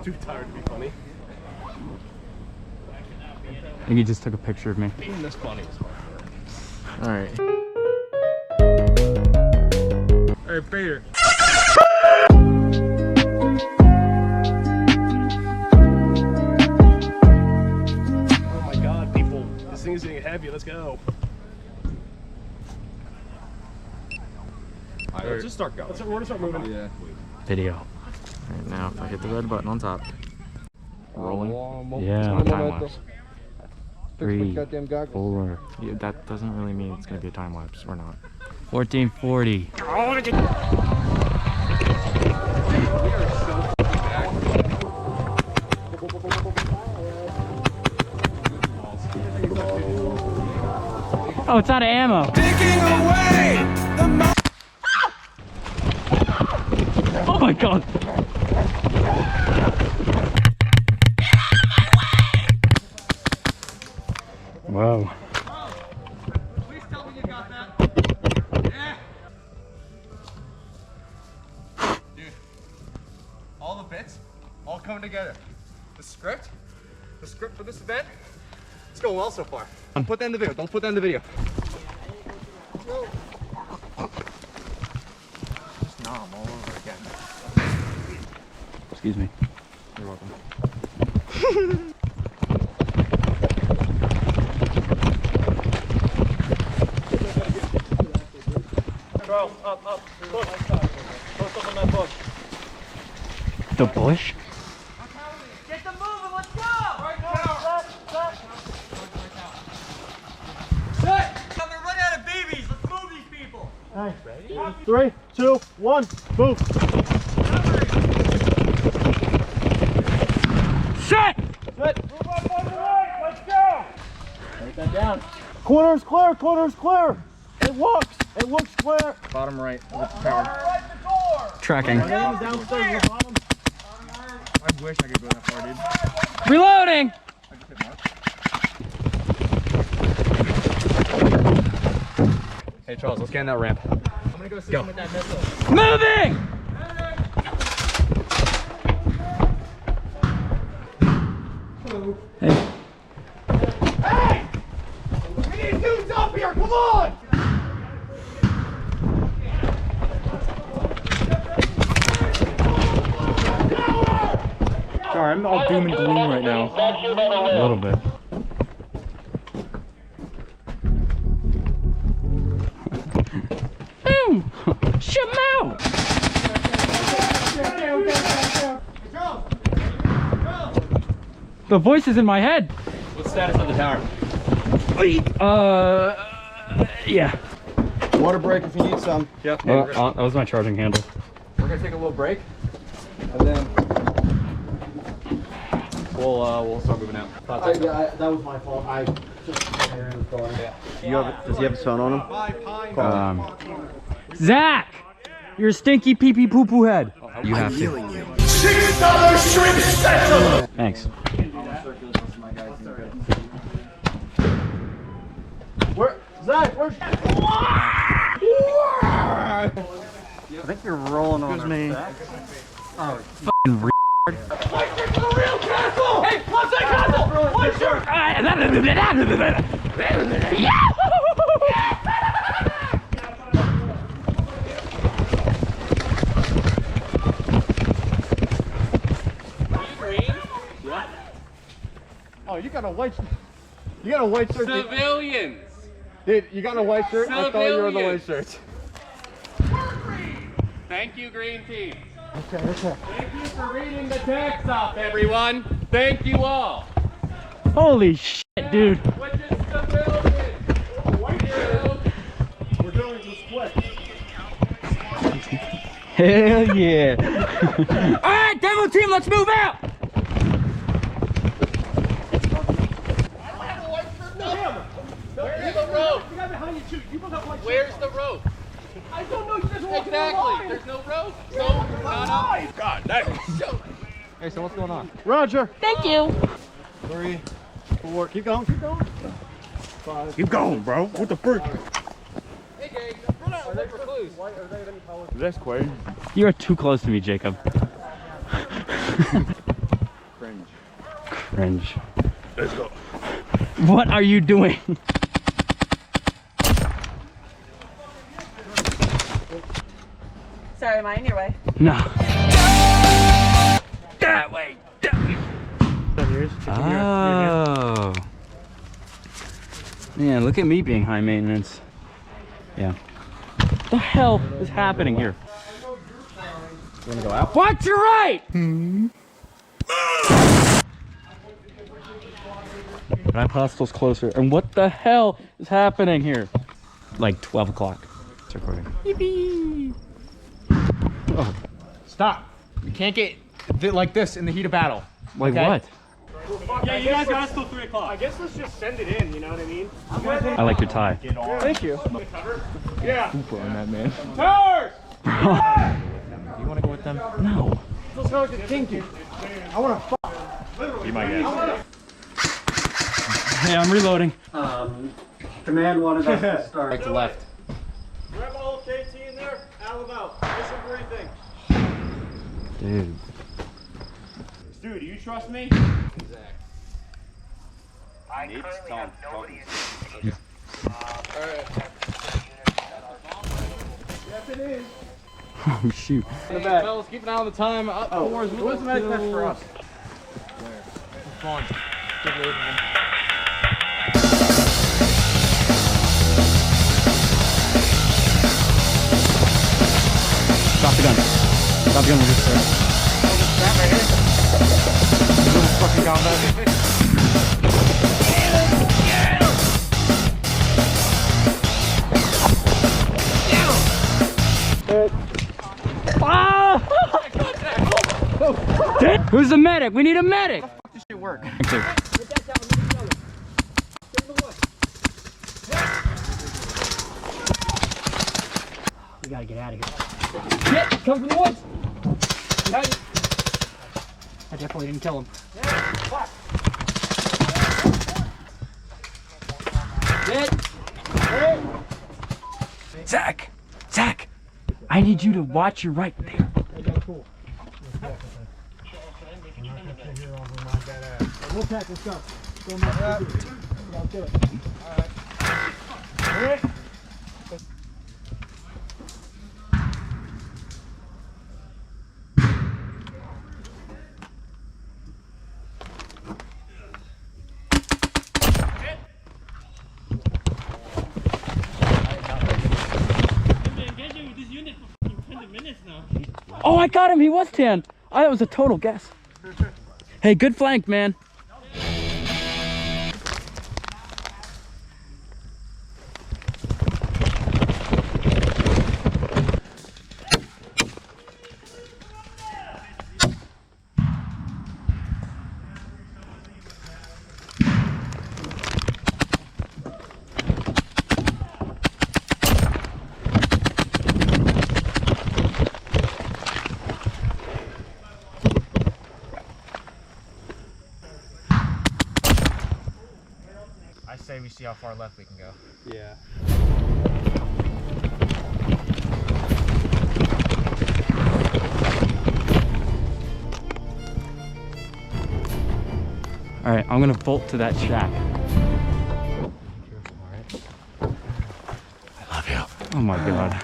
too tired to be funny. I think he just took a picture of me. Being this funny is hard. Alright. Alright, Bader. Oh my god, people. This thing is getting heavy. Let's go. Alright, let's just start going. We're gonna start moving. Yeah. Video. Alright, now if I hit the red button on top. Rolling. Yeah, on time lapse. 3, 4. Yeah, that doesn't really mean it's gonna be a time lapse or not. 1440. Oh, it's out of ammo. Oh my god. Whoa. Please tell me you got that. Yeah. Dude, all the bits, all coming together. The script for this event, it's going well so far. Don't put that in the video. Don't put that in the video. Just nom all over again. Excuse me. You're welcome. Bro, up. Look. Post up on that bush. The bush? Get them moving, let's go! Right now! Set! They're running out of babies, let's move these people! Hey, ready? 3, 2, 1, move! Shit! Set! Move up on the right, let's go! Write that down. Corner's clear! It looks clear! Bottom right of the tower. Right the door! Tracking. Downstairs, the bottom. I wish I could go that far, dude. Reloading! I just hit mark. Hey Charles, let's get in that ramp. I'm gonna go see him with that missile. Moving! Hey. Hey! We need dudes up here, come on! Sorry, I'm all doom and gloom right now. A little bit. Shut him out! The voice is in my head. What's the status of the tower? Yeah. Water break if you need some. Yep. That was my charging handle. We're gonna take a little break, And then. we'll start moving out. That was my fault. Does he have his phone on him? Zach! You're a stinky pee-pee poo-poo head. You have to. $6 shrimp special! Thanks. Zach, where's... I think you're rolling on me. Fucking re. White shirt for the real castle! Hey, what's that castle? White shirt! Oh, you got a white shirt. Civilians! Dude, you got a white shirt? I thought you were the white shirt. Thank you, green team. Okay. Thank you for reading the text off, everyone. Thank you all. Holy shit, dude. Which is civilians. We're doing this quick. Hell yeah. Alright, demo team, let's move out! Where's the rope? Where's the rope? I don't know. You just walked Exactly. There's no rope. No, not up. God, that. Hey, so what's going on? Roger. Thank you. 3, 4. Keep going. 5. Keep going, bro. What the frick? Hey, gang. Run out and look for clues. That's crazy. You are too close to me, Jacob. Cringe. Let's go. What are you doing? Sorry, am I in your way? No. That way. Oh. Man, look at me being high maintenance. Yeah. What the hell is happening here? You wanna go out? Watch your right! My hostel's closer. And what the hell is happening here? Like 12 o'clock. It's recording. Yippee! Oh. Stop. You can't get like this in the heat of battle. Like okay? what? Yeah, you guys got us till 3 o'clock. I guess let's just send it in, you know what I mean? I like your tie. Thank you. Yeah. Super on that, man. Towers! You wanna go with them? No. Let's go with the kinky. I want to fuck. You might get. Hey, I'm reloading. Command wanted us to start. Right to left. Grab all of KT in there, out of out. Listen briefing. Dude. Dude, do you trust me? I currently have nobody in this. Yes, it is. Oh, shoot. Hey, fellas, keep an eye on the time. Where's the medic test for us? Where? Come on. Get away from him. Drop the gun. Drop the gun. We're just there. That right here. Little fucking combat. Ah! Who's the medic? We need a medic. How the fuck does shit work? We gotta get out of here. Shit! Come from the woods! I definitely didn't kill him. Zach! Zach! I need you to watch your right there. We'll pack this up. Don't mess with it. I'll do it. Alright. Oh, I got him. He was 10. That was a total guess. Hey, good flank, man. I say we see how far left we can go. Yeah. All right, I'm gonna bolt to that shack. I love you. Oh my God.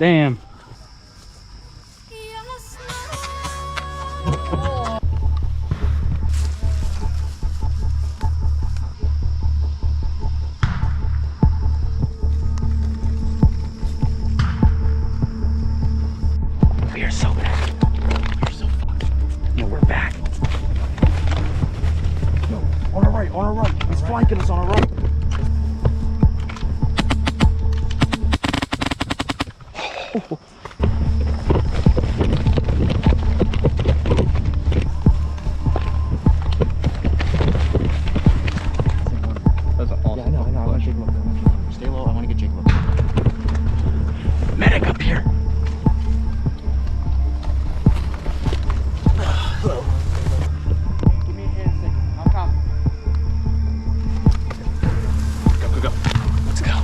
Damn. We are so back. We're so fucked. No, we're back. No, on our right, on our right. He's flanking us on our right. That's an awesome. Yeah, I know. I want to Jacob up there. Stay low. I want to get Jacob up there. Medic up here. Hello. Give me a hand a second. I'm coming. Go, go, go. Let's go.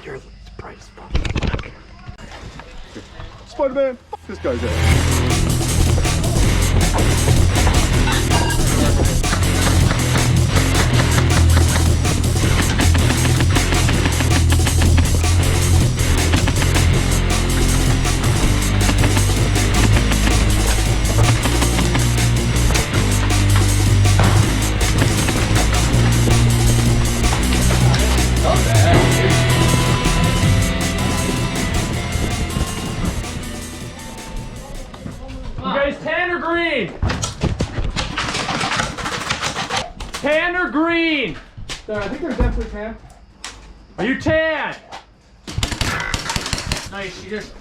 You're the brightest fuck. Spider-Man. Fuck this guy's ass. You guys tan or green? Tan or green? I think there's definitely tan. Are you tan? Nice, you just...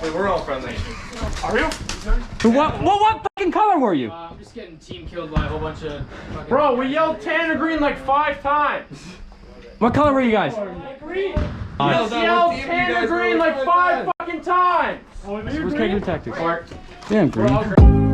Hey, we're all friendly. Are you? What fucking color were you? I'm just getting team killed by a whole bunch of fucking... Bro, we yelled tan or green like 5 times. What color were you guys? Green. Nice. We yelled tan or green like 5 fucking times. Where's Kegger Tactics? Mark. Damn, green.